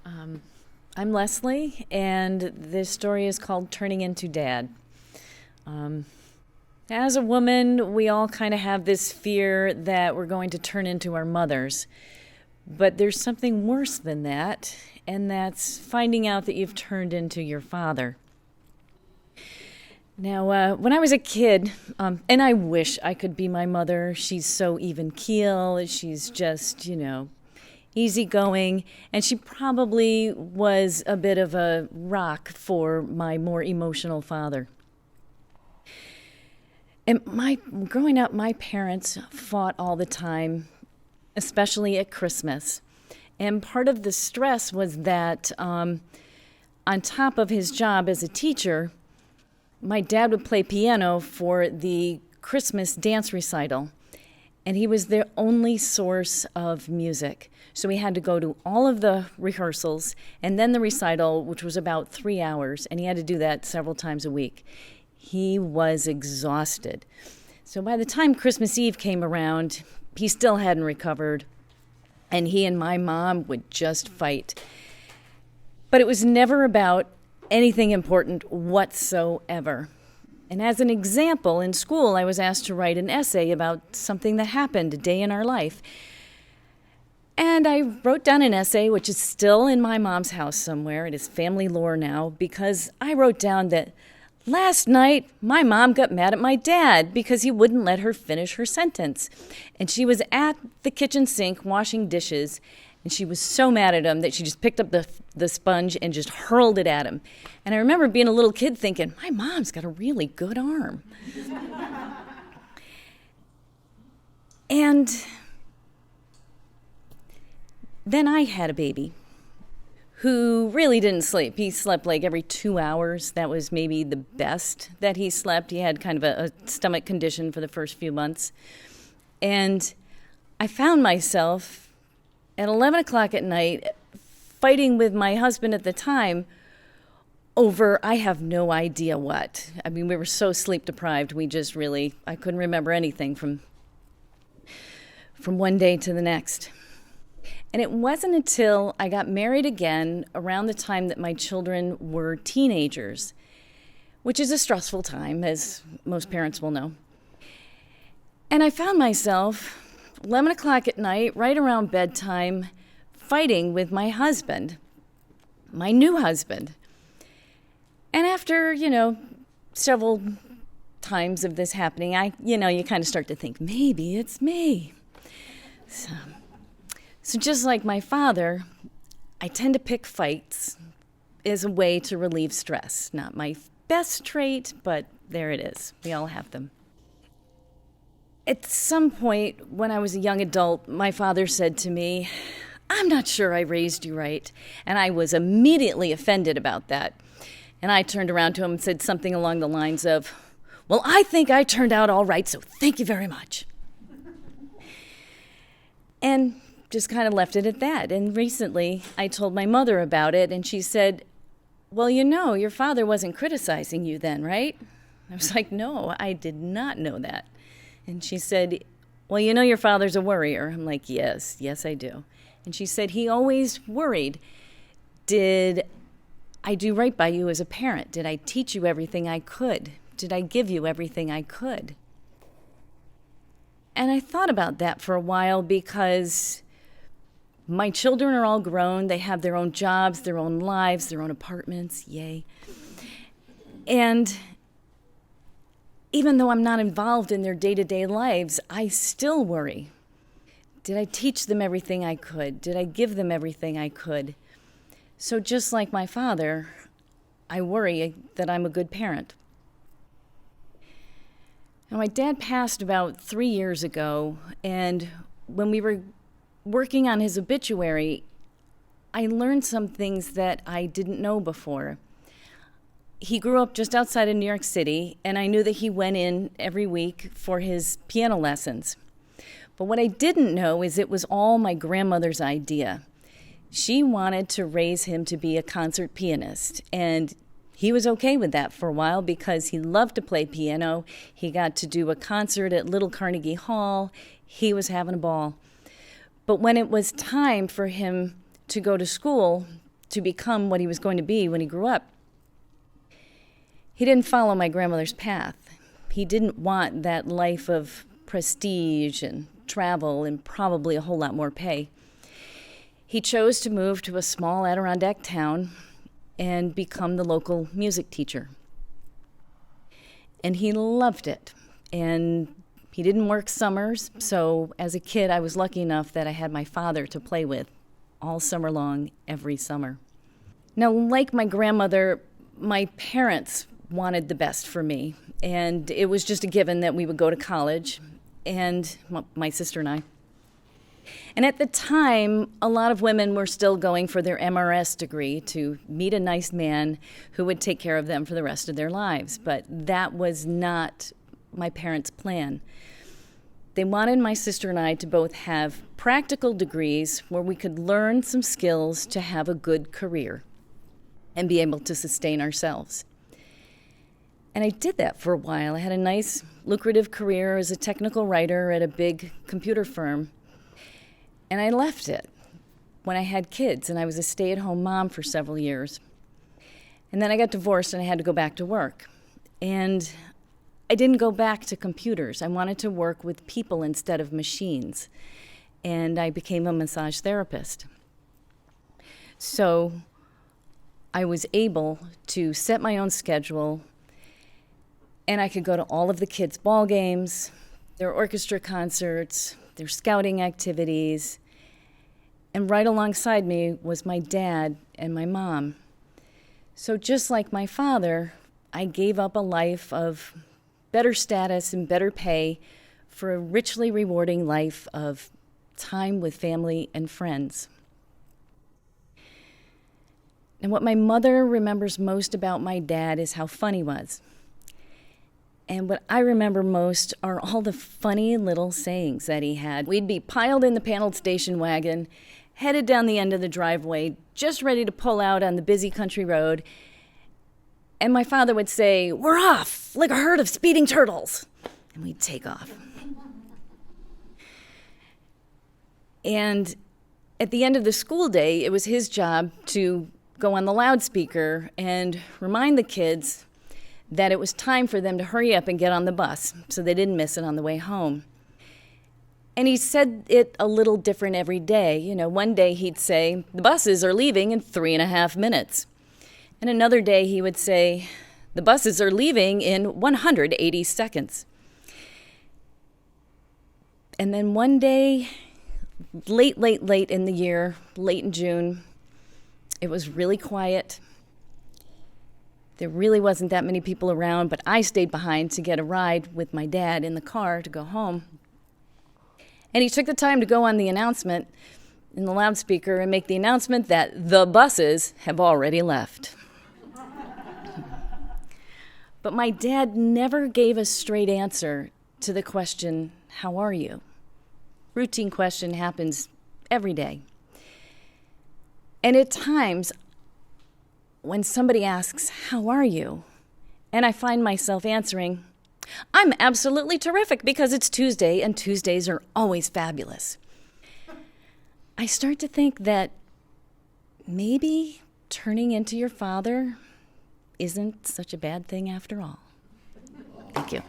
I'm Lesley, and this story is called Turning Into Dad. As a woman, we all kind of have this fear that we're going to turn into our mothers. But there's something worse than that, and that's finding out that you've turned into your father. Now, when I was a kid, and I wish I could be my mother, she's so even keel, she's just, easygoing, and she probably was a bit of a rock for my more emotional father. And growing up, my parents fought all the time, especially at Christmas. And part of the stress was that on top of his job as a teacher, my dad would play piano for the Christmas dance recital, and he was their only source of music. So we had to go to all of the rehearsals and then the recital, which was about 3 hours, and he had to do that several times a week. He was exhausted. So by the time Christmas Eve came around, he still hadn't recovered, and he and my mom would just fight. But it was never about anything important whatsoever. And as an example, in school, I was asked to write an essay about something that happened a day in our life. And I wrote down an essay, which is still in my mom's house somewhere. It is family lore now, because I wrote down that last night my mom got mad at my dad because he wouldn't let her finish her sentence. And she was at the kitchen sink washing dishes, and she was so mad at him that she just picked up the sponge and just hurled it at him. And I remember being a little kid thinking, my mom's got a really good arm. And then I had a baby who really didn't sleep. He slept like every 2 hours. That was maybe the best that he slept. He had kind of a stomach condition for the first few months. And I found myself at 11 o'clock at night fighting with my husband at the time over I have no idea what. I mean, we were so sleep deprived, I couldn't remember anything from one day to the next. And it wasn't until I got married again around the time that my children were teenagers, which is a stressful time, as most parents will know. And I found myself 11 o'clock at night, right around bedtime, fighting with my husband, my new husband. And after, several times of this happening, you kind of start to think, maybe it's me. So just like my father, I tend to pick fights as a way to relieve stress. Not my best trait, but there it is. We all have them. At some point when I was a young adult, my father said to me, I'm not sure I raised you right. And I was immediately offended about that. And I turned around to him and said something along the lines of, well, I think I turned out all right, so thank you very much. And just kind of left it at that. And recently, I told my mother about it, and she said, well, your father wasn't criticizing you then, right? I was like, no, I did not know that. And she said, well, your father's a worrier. I'm like, yes, I do. And she said, he always worried. Did I do right by you as a parent? Did I teach you everything I could? Did I give you everything I could? And I thought about that for a while because my children are all grown. They have their own jobs, their own lives, their own apartments. Yay. And even though I'm not involved in their day-to-day lives, I still worry. Did I teach them everything I could? Did I give them everything I could? So just like my father, I worry that I'm a good parent. Now, my dad passed about 3 years ago, and when we were working on his obituary, I learned some things that I didn't know before. He grew up just outside of New York City, and I knew that he went in every week for his piano lessons. But what I didn't know is it was all my grandmother's idea. She wanted to raise him to be a concert pianist, and he was okay with that for a while because he loved to play piano. He got to do a concert at Little Carnegie Hall. He was having a ball. But when it was time for him to go to school, to become what he was going to be when he grew up. He didn't follow my grandmother's path. He didn't want that life of prestige and travel and probably a whole lot more pay. He chose to move to a small Adirondack town and become the local music teacher. And he loved it. And he didn't work summers, so as a kid, I was lucky enough that I had my father to play with all summer long, every summer. Now, like my grandmother, my parents wanted the best for me, and it was just a given that we would go to college, and my sister and I. And at the time, a lot of women were still going for their MRS degree to meet a nice man who would take care of them for the rest of their lives, but that was not my parents' plan. They wanted my sister and I to both have practical degrees where we could learn some skills to have a good career and be able to sustain ourselves. And I did that for a while. I had a nice, lucrative career as a technical writer at a big computer firm. And I left it when I had kids, and I was a stay-at-home mom for several years. And then I got divorced, and I had to go back to work. And I didn't go back to computers. I wanted to work with people instead of machines. And I became a massage therapist. So I was able to set my own schedule, and I could go to all of the kids' ball games, their orchestra concerts, their scouting activities. And right alongside me was my dad and my mom. So just like my father, I gave up a life of better status and better pay for a richly rewarding life of time with family and friends. And what my mother remembers most about my dad is how fun he was. And what I remember most are all the funny little sayings that he had. We'd be piled in the paneled station wagon, headed down the end of the driveway, just ready to pull out on the busy country road. And my father would say, "We're off, like a herd of speeding turtles." And we'd take off. And at the end of the school day, it was his job to go on the loudspeaker and remind the kids that it was time for them to hurry up and get on the bus so they didn't miss it on the way home. And he said it a little different every day. You know, one day he'd say, "The buses are leaving in 3.5 minutes." And another day he would say, "The buses are leaving in 180 seconds. And then one day, late in the year, late in June, it was really quiet. There really wasn't that many people around, but I stayed behind to get a ride with my dad in the car to go home. And he took the time to go on the announcement in the loudspeaker and make the announcement that the buses have already left. But my dad never gave a straight answer to the question, "How are you?" Routine question happens every day. And at times, when somebody asks, "How are you?" and I find myself answering, "I'm absolutely terrific because it's Tuesday and Tuesdays are always fabulous," I start to think that maybe turning into your father isn't such a bad thing after all. Thank you.